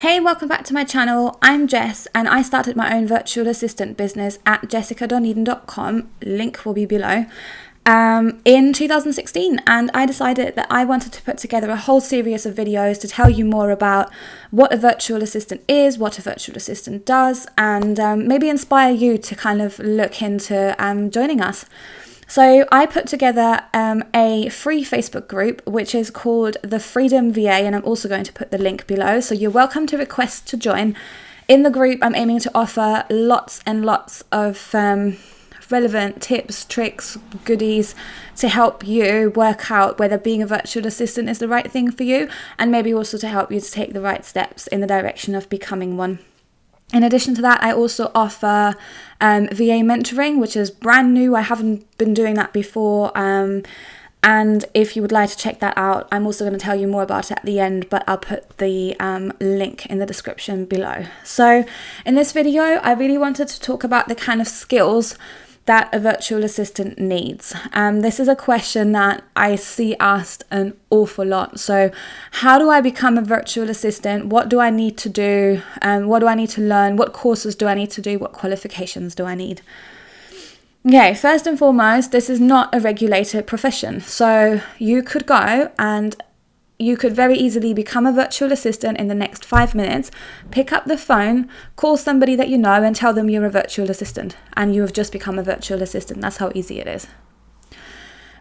Hey, welcome back to my channel. I'm Jess and I started my own virtual assistant business at jessicadoneden.com. Link will be below. In 2016, and I decided that I wanted to put together a whole series of videos to tell you more about what a virtual assistant is, what a virtual assistant does, and maybe inspire you to kind of look into joining us. So I put together a free Facebook group, which is called the Freedom VA, and I'm also going to put the link below. So you're welcome to request to join. In the group, I'm aiming to offer lots and lots of relevant tips, tricks, goodies to help you work out whether being a virtual assistant is the right thing for you, and maybe also to help you to take the right steps in the direction of becoming one. In addition to that, I also offer VA mentoring, which is brand new. I haven't been doing that before. And if you would like to check that out, I'm also going to tell you more about it at the end, but I'll put the link in the description below. So in this video, I really wanted to talk about the kind of skills that a virtual assistant needs. This is a question that I see asked an awful lot. So how do I become a virtual assistant? What do I need to do? What do I need to learn? What courses do I need to do? What qualifications do I need? Okay, first and foremost, this is not a regulated profession. So you could go and you could very easily become a virtual assistant in the next 5 minutes, pick up the phone, call somebody that you know and tell them you're a virtual assistant and you have just become a virtual assistant. That's how easy it is.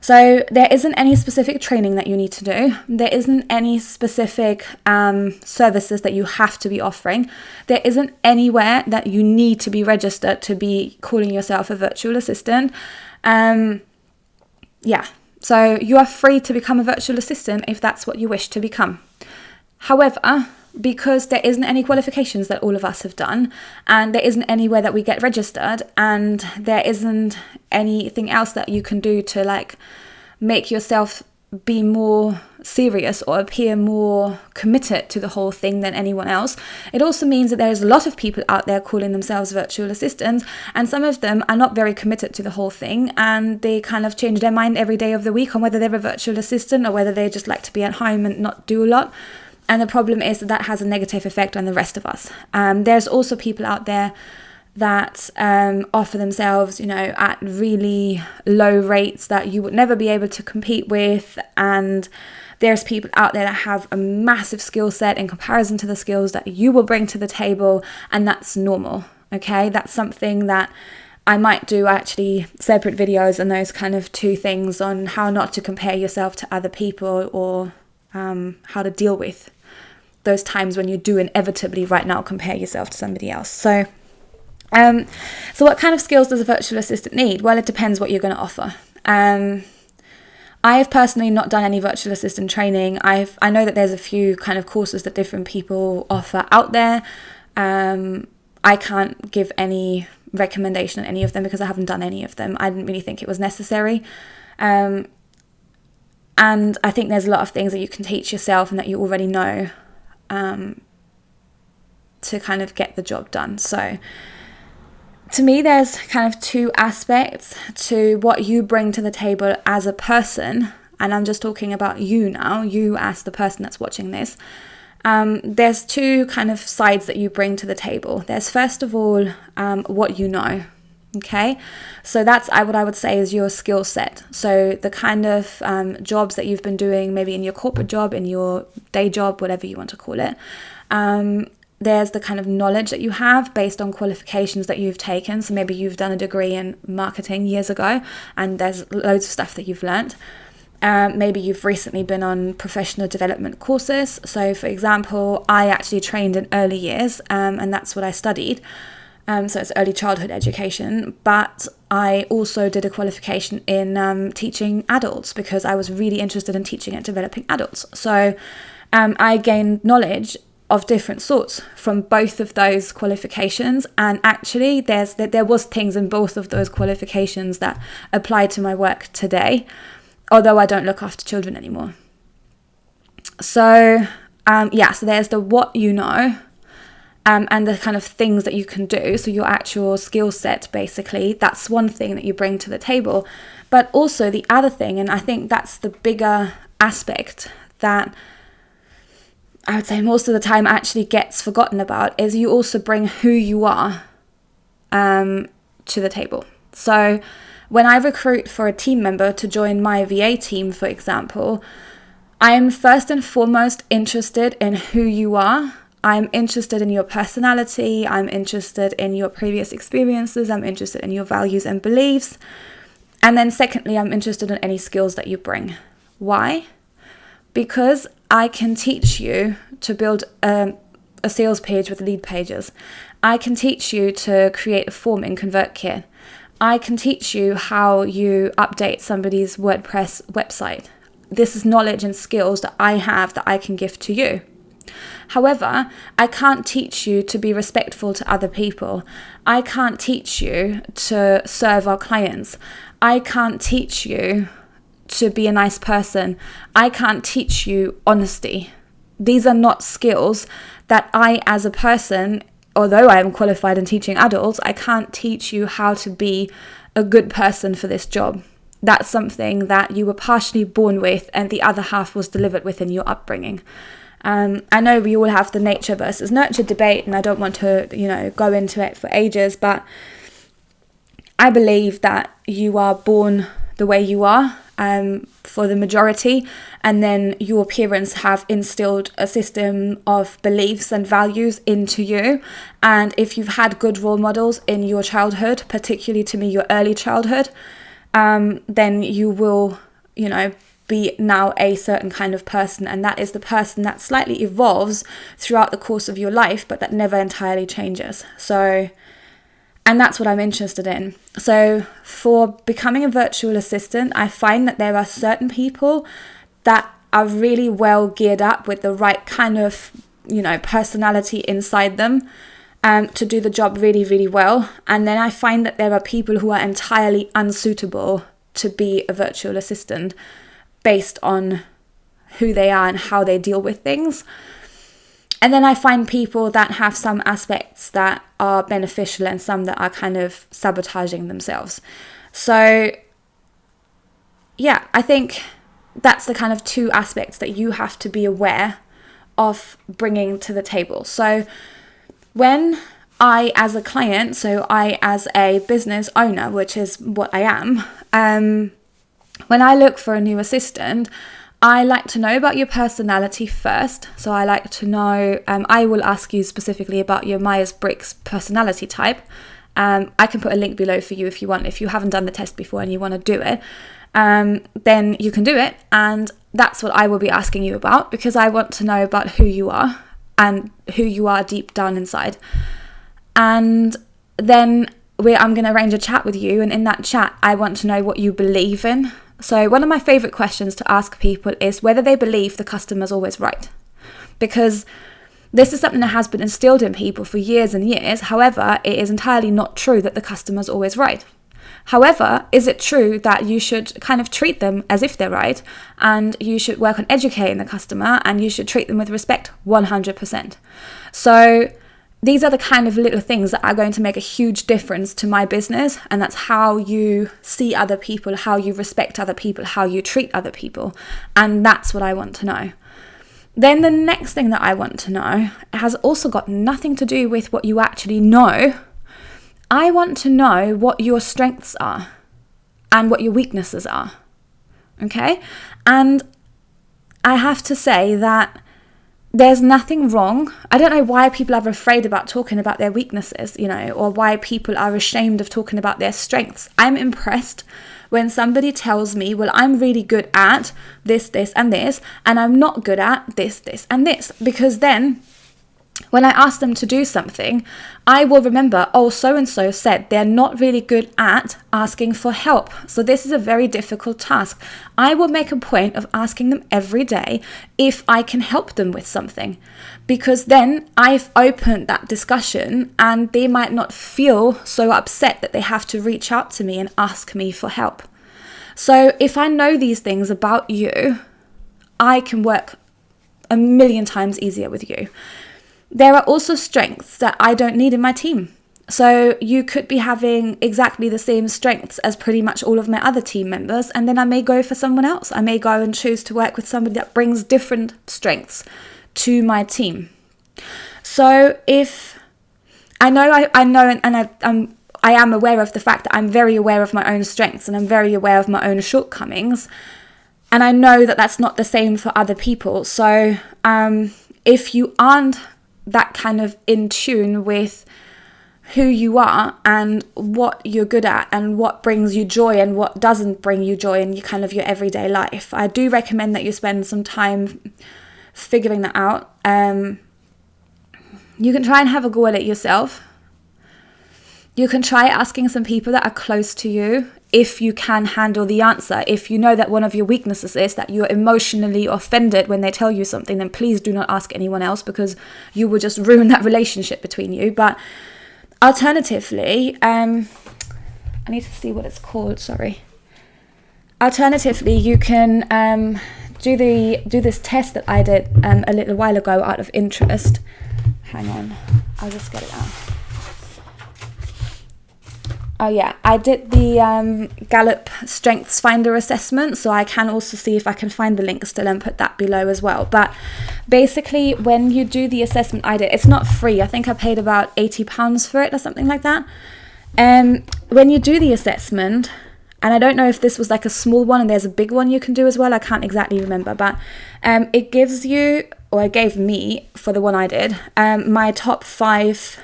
So there isn't any specific training that you need to do. There isn't any specific services that you have to be offering. There isn't anywhere that you need to be registered to be calling yourself a virtual assistant. So you are free to become a virtual assistant if that's what you wish to become. However, because there isn't any qualifications that all of us have done, and there isn't anywhere that we get registered, and there isn't anything else that you can do to make yourself be more serious or appear more committed to the whole thing than anyone else. It also means that there's a lot of people out there calling themselves virtual assistants, and some of them are not very committed to the whole thing, and they kind of change their mind every day of the week on whether they're a virtual assistant or whether they just like to be at home and not do a lot. And the problem is that has a negative effect on the rest of us. There's also people out there that offer themselves, at really low rates that you would never be able to compete with. And there's people out there that have a massive skill set in comparison to the skills that you will bring to the table. And that's normal. Okay, that's something that I might do actually separate videos on those kind of two things on how not to compare yourself to other people or how to deal with those times when you do inevitably right now compare yourself to somebody else. So what kind of skills does a virtual assistant need? Well, it depends what you're going to offer. I have personally not done any virtual assistant training. I know that there's a few kind of courses that different people offer out there. I can't give any recommendation on any of them because I haven't done any of them. I didn't really think it was necessary. And I think there's a lot of things that you can teach yourself and that you already know to kind of get the job done. So to me, there's kind of two aspects to what you bring to the table as a person. And I'm just talking about you now, you as the person that's watching this. There's two kind of sides that you bring to the table. There's first of all, what you know. Okay, so that's what I would say is your skill set. So the kind of jobs that you've been doing, maybe in your corporate job, in your day job, whatever you want to call it. There's the kind of knowledge that you have based on qualifications that you've taken. So maybe you've done a degree in marketing years ago and there's loads of stuff that you've learned. Maybe you've recently been on professional development courses. So for example, I actually trained in early years and that's what I studied. So it's early childhood education, but I also did a qualification in teaching adults because I was really interested in teaching and developing adults. So I gained knowledge of different sorts from both of those qualifications, and actually there was things in both of those qualifications that apply to my work today, although I don't look after children anymore. So so there's the what you know. And the kind of things that you can do. So your actual skill set, basically, that's one thing that you bring to the table. But also the other thing, and I think that's the bigger aspect, that I would say most of the time actually gets forgotten about is you also bring who you are to the table. So when I recruit for a team member to join my VA team, for example, I am first and foremost interested in who you are. I'm interested in your personality. I'm interested in your previous experiences. I'm interested in your values and beliefs. And then secondly, I'm interested in any skills that you bring. Why? Because I can teach you to build a sales page with lead pages. I can teach you to create a form in ConvertKit. I can teach you how you update somebody's WordPress website. This is knowledge and skills that I have that I can give to you. However, I can't teach you to be respectful to other people. I can't teach you to serve our clients. I can't teach you to be a nice person. I can't teach you honesty. These are not skills that I, as a person, although I am qualified in teaching adults, I can't teach you how to be a good person for this job. That's something that you were partially born with and the other half was delivered within your upbringing. I know we all have the nature versus nurture debate, and I don't want to, go into it for ages, but I believe that you are born the way you are for the majority, and then your parents have instilled a system of beliefs and values into you. And if you've had good role models in your childhood, particularly to me, your early childhood, then you will, be now a certain kind of person, and that is the person that slightly evolves throughout the course of your life, but that never entirely changes. And that's what I'm interested in. So for becoming a virtual assistant, I find that there are certain people that are really well geared up with the right kind of, personality inside them to do the job really, really well. And then I find that there are people who are entirely unsuitable to be a virtual assistant based on who they are and how they deal with things. And then I find people that have some aspects that are beneficial and some that are kind of sabotaging themselves. So, yeah, I think that's the kind of two aspects that you have to be aware of bringing to the table. So when I, as a client, so I as a business owner, which is what I am, when I look for a new assistant, I like to know about your personality first. So I like to know, I will ask you specifically about your Myers-Briggs personality type. I can put a link below for you if you want. If you haven't done the test before and you want to do it, then you can do it. And that's what I will be asking you about, because I want to know about who you are and who you are deep down inside. And then I'm going to arrange a chat with you. And in that chat, I want to know what you believe in. So one of my favorite questions to ask people is whether they believe the customer's always right. Because this is something that has been instilled in people for years and years. However, it is entirely not true that the customer's always right. However, is it true that you should kind of treat them as if they're right, and you should work on educating the customer, and you should treat them with respect 100%. So these are the kind of little things that are going to make a huge difference to my business, and that's how you see other people, how you respect other people, how you treat other people, and that's what I want to know. Then the next thing that I want to know has also got nothing to do with what you actually know. I want to know what your strengths are and what your weaknesses are, okay? And I have to say that there's nothing wrong. I don't know why people are afraid about talking about their weaknesses, or why people are ashamed of talking about their strengths. I'm impressed when somebody tells me, well, I'm really good at this, and this, and I'm not good at this, and this, because then when I ask them to do something, I will remember, so-and-so said they're not really good at asking for help. So this is a very difficult task. I will make a point of asking them every day if I can help them with something, because then I've opened that discussion and they might not feel so upset that they have to reach out to me and ask me for help. So if I know these things about you, I can work a million times easier with you. There are also strengths that I don't need in my team. So you could be having exactly the same strengths as pretty much all of my other team members, and then I may go for someone else. I may go and choose to work with somebody that brings different strengths to my team. So if I know, I am aware of the fact that I'm very aware of my own strengths and I'm very aware of my own shortcomings. And I know that that's not the same for other people. So if you aren't that kind of in tune with who you are and what you're good at and what brings you joy and what doesn't bring you joy in your everyday life, I do recommend that you spend some time figuring that out. You can try and have a go at it yourself. You can try asking some people that are close to you if you can handle the answer. If you know that one of your weaknesses is that you're emotionally offended when they tell you something, then please do not ask anyone else, because you will just ruin that relationship between you. But alternatively, I need to see what it's called, sorry. Alternatively, you can do this test that I did a little while ago out of interest. Hang on, I'll just get it out. Oh yeah, I did the Gallup Strengths Finder assessment, so I can also see if I can find the link still and put that below as well. But basically, when you do the assessment I did, it's not free. I think I paid about £80 for it or something like that. When you do the assessment, and I don't know if this was like a small one and there's a big one you can do as well, I can't exactly remember, but it gives you, or it gave me, for the one I did, my top 5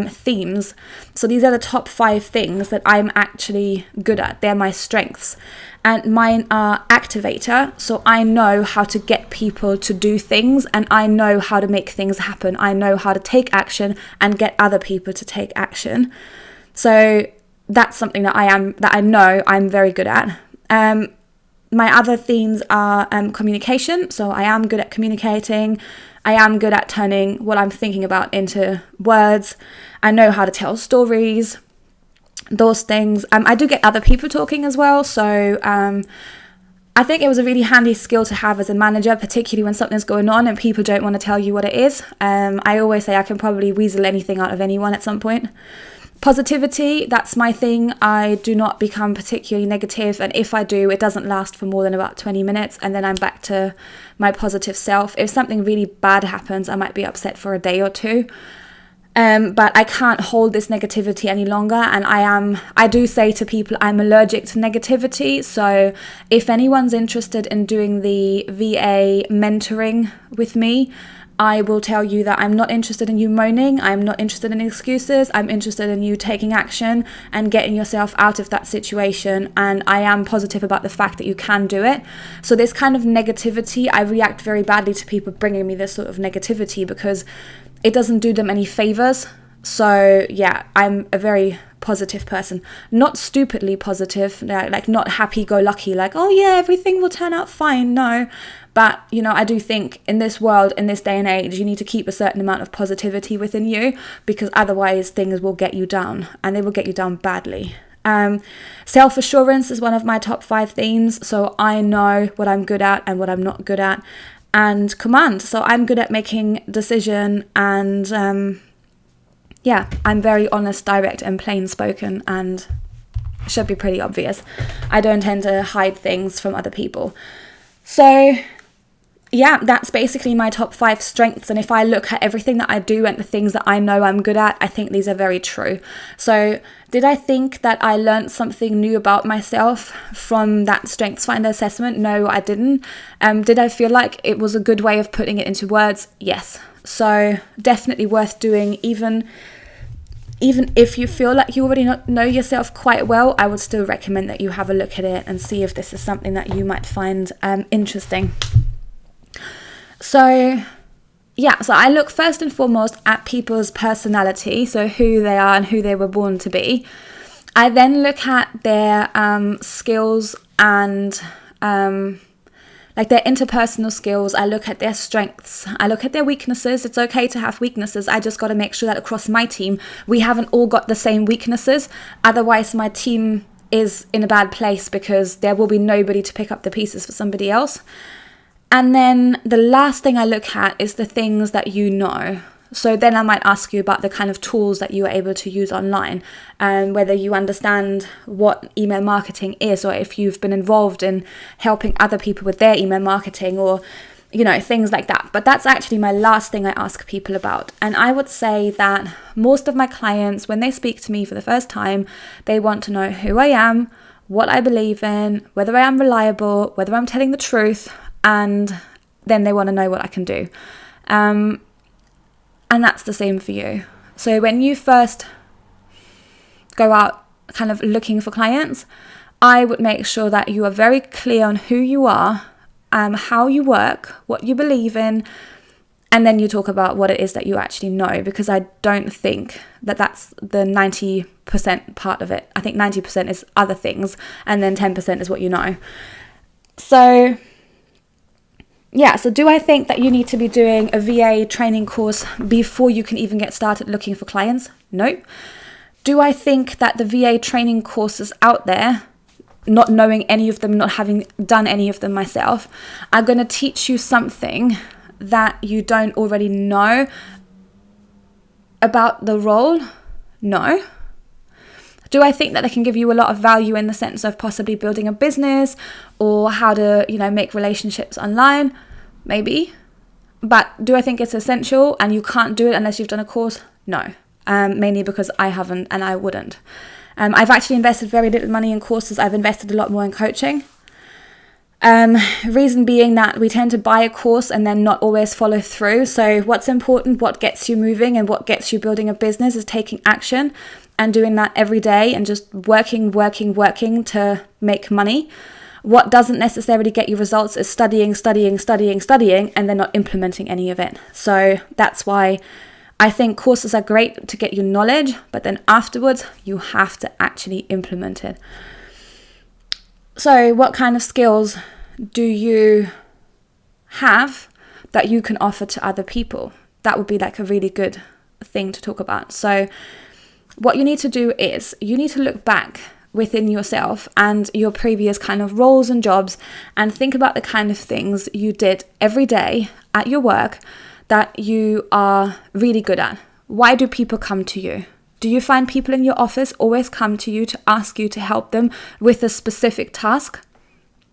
themes. So these are the top 5 things that I'm actually good at. They're my strengths, and mine are activator. So I know how to get people to do things, and I know how to make things happen. I know how to take action and get other people to take action. So that's something that I know I'm very good at. My other themes are communication. So I am good at communicating. I am good at turning what I'm thinking about into words. I know how to tell stories, those things. I do get other people talking as well. So I think it was a really handy skill to have as a manager, particularly when something's going on and people don't want to tell you what it is. I always say I can probably weasel anything out of anyone at some point. Positivity, that's my thing. I do not become particularly negative, and if I do, it doesn't last for more than about 20 minutes, and then I'm back to my positive self. If something really bad happens, I might be upset for a day or two, but I can't hold this negativity any longer. And I do say to people, I'm allergic to negativity. So if anyone's interested in doing the VA mentoring with me, I will tell you that I'm not interested in you moaning. I'm not interested in excuses. I'm interested in you taking action and getting yourself out of that situation. And I am positive about the fact that you can do it. So this kind of negativity, I react very badly to people bringing me this sort of negativity, because it doesn't do them any favors. So yeah, I'm a very positive person. Not stupidly positive, like not happy-go-lucky, like, oh yeah, everything will turn out fine. No. But, I do think in this world, in this day and age, you need to keep a certain amount of positivity within you, because otherwise things will get you down, and they will get you down badly. Self-assurance is one of my top 5 themes. So I know what I'm good at and what I'm not good at. And command. So I'm good at making decision, and I'm very honest, direct and plain spoken, and should be pretty obvious. I don't tend to hide things from other people. So yeah, that's basically my top 5 strengths. And if I look at everything that I do and the things that I know I'm good at, I think these are very true. So did I think that I learned something new about myself from that Strengths Finder assessment? No, I didn't. Did I feel like it was a good way of putting it into words? Yes. So definitely worth doing. Even if you feel like you already know yourself quite well, I would still recommend that you have a look at it and see if this is something that you might find interesting. So I look first and foremost at people's personality, so who they are and who they were born to be. I then look at their skills and like their interpersonal skills. I look at their strengths. I look at their weaknesses. It's okay to have weaknesses. I just got to make sure that across my team, we haven't all got the same weaknesses. Otherwise, my team is in a bad place, because there will be nobody to pick up the pieces for somebody else. And then the last thing I look at is the things that you know. So then I might ask you about the kind of tools that you are able to use online, and whether you understand what email marketing is, or if you've been involved in helping other people with their email marketing, or things like that. But that's actually my last thing I ask people about. And I would say that most of my clients, when they speak to me for the first time, they want to know who I am, what I believe in, whether I am reliable, whether I'm telling the truth, and then they want to know what I can do. And that's the same for you. So when you first go out kind of looking for clients, I would make sure that you are very clear on who you are, how you work, what you believe in, and then you talk about what it is that you actually know, because I don't think that that's the 90% part of it. I think 90% is other things, and then 10% is what you know. So do I think that you need to be doing a VA training course before you can even get started looking for clients? No. Do I think that the VA training courses out there, not knowing any of them, not having done any of them myself, are going to teach you something that you don't already know about the role? No. Do I think that they can give you a lot of value in the sense of possibly building a business or how to, make relationships online? Maybe. But do I think it's essential and you can't do it unless you've done a course? No. Mainly because I haven't and I wouldn't. I've actually invested very little money in courses. I've invested a lot more in coaching. Reason being that we tend to buy a course and then not always follow through. So what's important, what gets you moving and what gets you building a business is taking action and doing that every day and just working to make money. What doesn't necessarily get you results is studying, and then not implementing any of it. So that's why I think courses are great to get you knowledge, but then afterwards you have to actually implement it. So what kind of skills do you have that you can offer to other people? That would be like a really good thing to talk about. So what you need to do is you need to look back within yourself and your previous kind of roles and jobs and think about the kind of things you did every day at your work that you are really good at. Why do people come to you? Do you find people in your office always come to you to ask you to help them with a specific task?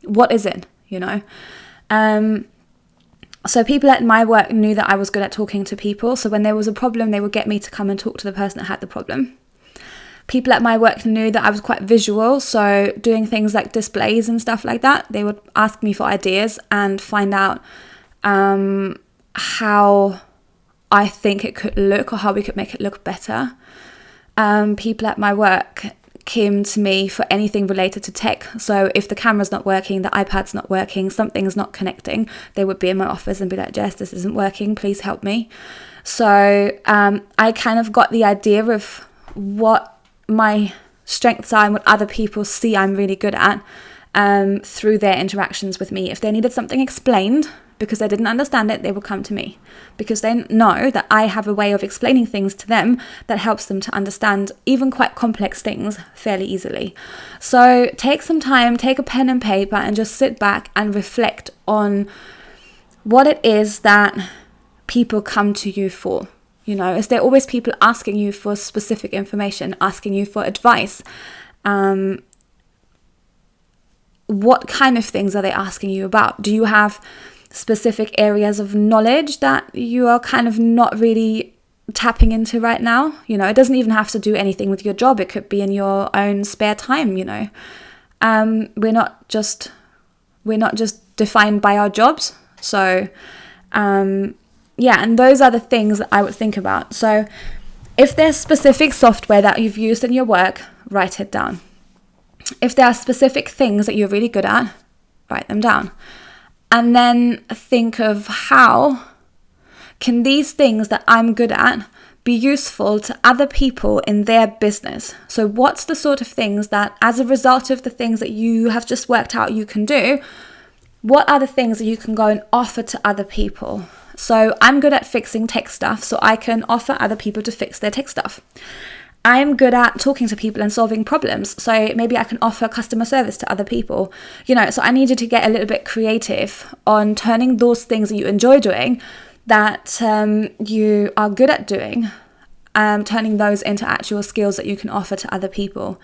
What is it, So people at my work knew that I was good at talking to people. So when there was a problem, they would get me to come and talk to the person that had the problem. People at my work knew that I was quite visual. So doing things like displays and stuff like that, they would ask me for ideas and find out how I think it could look or how we could make it look better. People at my work came to me for anything related to tech. So if the camera's not working, the iPad's not working, something's not connecting, they would be in my office and be like, Jess, this isn't working, please help me. So I kind of got the idea of what my strengths are and what other people see I'm really good at through their interactions with me. If they needed something explained because they didn't understand it, they would come to me because they know that I have a way of explaining things to them that helps them to understand even quite complex things fairly easily. So take some time, take a pen and paper and just sit back and reflect on what it is that people come to you for. Is there always people asking you for specific information, asking you for advice? What kind of things are they asking you about? Do you have specific areas of knowledge that you are kind of not really tapping into right now? It doesn't even have to do anything with your job. It could be in your own spare time, We're not just defined by our jobs. So, and those are the things that I would think about. So if there's specific software that you've used in your work, write it down. If there are specific things that you're really good at, write them down. And then think of how can these things that I'm good at be useful to other people in their business. So what's the sort of things that as a result of the things that you have just worked out you can do, what are the things that you can go and offer to other people? So I'm good at fixing tech stuff, so I can offer other people to fix their tech stuff. I'm good at talking to people and solving problems, so maybe I can offer customer service to other people. So I need you to get a little bit creative on turning those things that you enjoy doing, that you are good at doing, turning those into actual skills that you can offer to other people,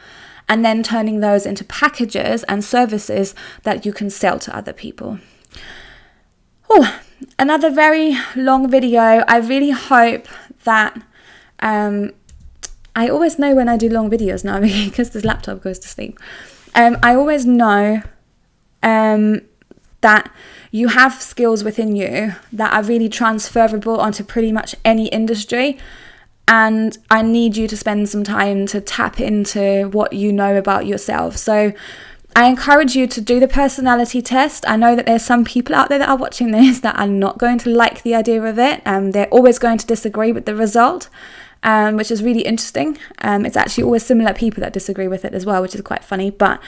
and then turning those into packages and services that you can sell to other people. Oh, another very long video. I really hope that I always know when I do long videos now because this laptop goes to sleep. I always know that you have skills within you that are really transferable onto pretty much any industry. And I need you to spend some time to tap into what you know about yourself. So I encourage you to do the personality test. I know that there's some people out there that are watching this that are not going to like the idea of it. They're always going to disagree with the result, which is really interesting. It's actually always similar people that disagree with it as well, which is quite funny. But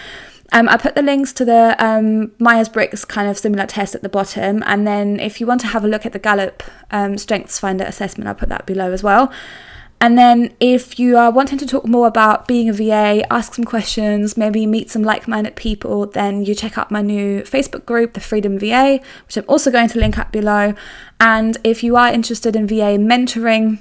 I put the links to the Myers-Briggs kind of similar test at the bottom. And then if you want to have a look at the Gallup Strengths Finder assessment, I'll put that below as well. And then if you are wanting to talk more about being a VA, ask some questions, maybe meet some like-minded people, then you check out my new Facebook group, The Freedom VA, which I'm also going to link up below. And if you are interested in VA mentoring,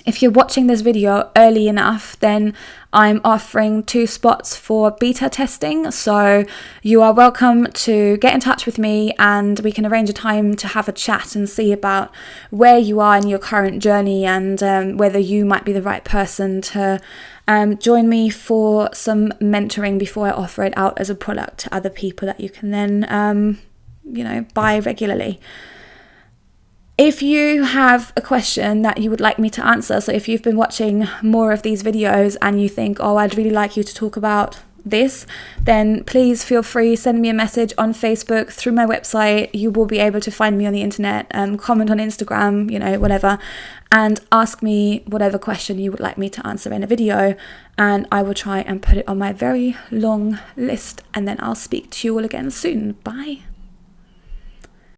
if you're watching this video early enough, then I'm offering 2 spots for beta testing. So you are welcome to get in touch with me and we can arrange a time to have a chat and see about where you are in your current journey and whether you might be the right person to join me for some mentoring before I offer it out as a product to other people that you can then, buy regularly. If you have a question that you would like me to answer, so if you've been watching more of these videos and you think, oh, I'd really like you to talk about this, then please feel free, send me a message on Facebook, through my website. You will be able to find me on the internet, comment on Instagram, whatever, and ask me whatever question you would like me to answer in a video, and I will try and put it on my very long list, and then I'll speak to you all again soon. Bye.